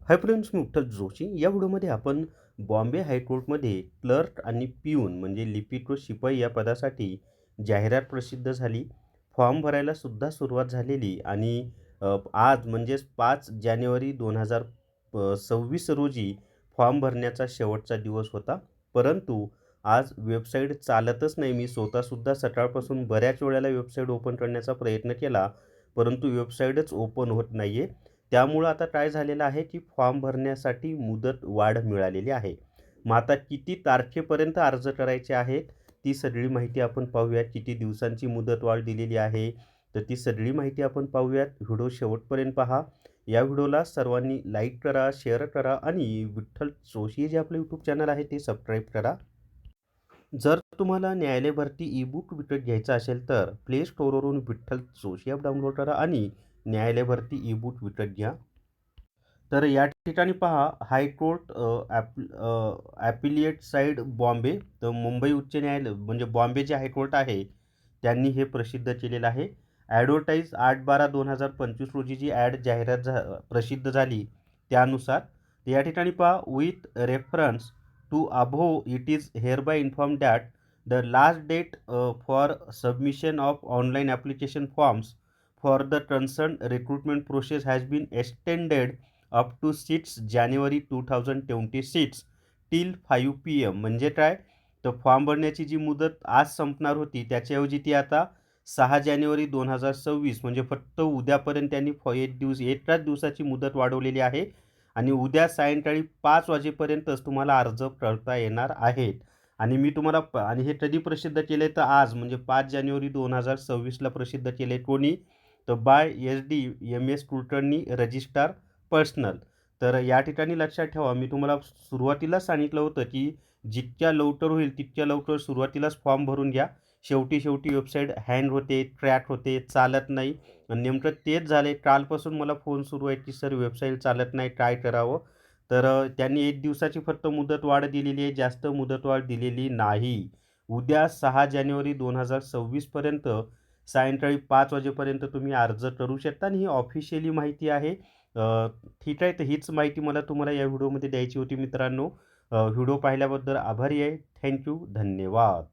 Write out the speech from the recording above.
Hi friends, मी विठ्ठल जोशी. या व्हिडिओमध्ये आपण बॉम्बे हायकोर्टमध्ये क्लर्क आणि पिऊन म्हणजे लिपिक व शिपाई या पदासाठी जाहिरात प्रसिद्ध झाली. फॉर्म भरायला सुद्धा सुरुवात झालेली आणि आज म्हणजेच 5 जानेवारी 2026 रोजी फॉर्म भरण्याचा शेवटचा दिवस होता. परंतु आज वेबसाईट चालतच नाही. मी स्वतःसुद्धा सकाळपासून बऱ्याच वेळेला वेबसाईट ओपन करण्याचा प्रयत्न केला, परंतु वेबसाईटच ओपन होत नाही आहे. त्यामुळं आता काय झालेलं आहे, की फॉर्म भरण्यासाठी मुदत वाढ मिळालेली आहे. मग आता किती तारखेपर्यंत अर्ज करायचे आहेत, ती सगळी माहिती आपण पाहूयात. किती दिवसांची मुदतवाढ दिलेली आहे, तर ती सगळी माहिती आपण पाहूयात. व्हिडिओ शेवटपर्यंत पहा. या व्हिडिओला सर्वांनी लाईक करा, शेअर करा आणि विठ्ठल जोशी जे आपलं यूट्यूब चॅनल आहे ते सबस्क्राईब करा. जर तुम्हाला न्यायालय भरती ई-बुक विकत घ्यायचा असेल तर प्ले स्टोअरवरून विठ्ठल जोशी ॲप डाउनलोड करा आणि न्यायालय भरती ई-बुक विकत घ्या. तर या ठिकाणी पहा, हायकोर्ट ॲपिलिएट साईड बॉम्बे. तर मुंबई उच्च न्यायालय म्हणजे बॉम्बे जे हायकोर्ट आहे त्यांनी हे प्रसिद्ध केलेलं आहे. ॲडव्हर्टाईज 8/12/2025 रोजी जी जाहिरात प्रसिद्ध झाली त्यानुसार. तर या ठिकाणी पहा, with reference to above it is hereby inform that the last date for submission of online application forms for the concern recruitment process has been extended up to 6 जानेवारी 2026 टिल 5 PM. म्हणजे काय, तर फॉर्म भरण्याची जी मुदत आज संपणार होती त्याच्याऐवजी ती आता 6 जानेवारी 2026 म्हणजे फक्त उद्यापर्यंत त्यांनी एकाच दिवसाची मुदत वाढवलेली आहे आणि उद्या सायंकाळी 5 वाजेपर्यंतच तुम्हाला अर्ज करता येणार आहेत. आणि मी तुम्हाला आणि हे कधी प्रसिद्ध केले, तर आज म्हणजे 5 जानेवारी 2026ला प्रसिद्ध केले. कोणी, तर by SD MS Kulkarni registrar personal. तर या ठिकाणी लक्षात ठेवा, मी तुम्हाला सुरुवातीलाच सांगितलं होतं, की जितक्या लवकर होईल तितक्या लवकर सुरुवातीलाच फॉर्म भरून घ्या. शेवटी वेबसाईट हँग होते, ट्रॅक होते, चालत नाही. आणि नेमकं तेच झाले. कालपासून मला फोन सुरू आहे, की सर वेबसाईट चालत नाही, काय करावं? तर त्यांनी 1 दिवसाची फक्त मुदतवाढ दिलेली आहे, जास्त मुदतवाढ दिलेली नाही. उद्या 6 जानेवारी 2026 पर्यंत सायंकाळी 5 वाजेपर्यंत तुम्ही अर्ज करू शकता आणि ही ऑफिशियली माहिती आहे. ठीक आहे. तर हीच माहिती मला तुम्हाला या व्हिडिओमध्ये द्यायची होती मित्रांनो. व्हिडिओ पाहिल्याबद्दल आभारी आहे. Thank you. धन्यवाद.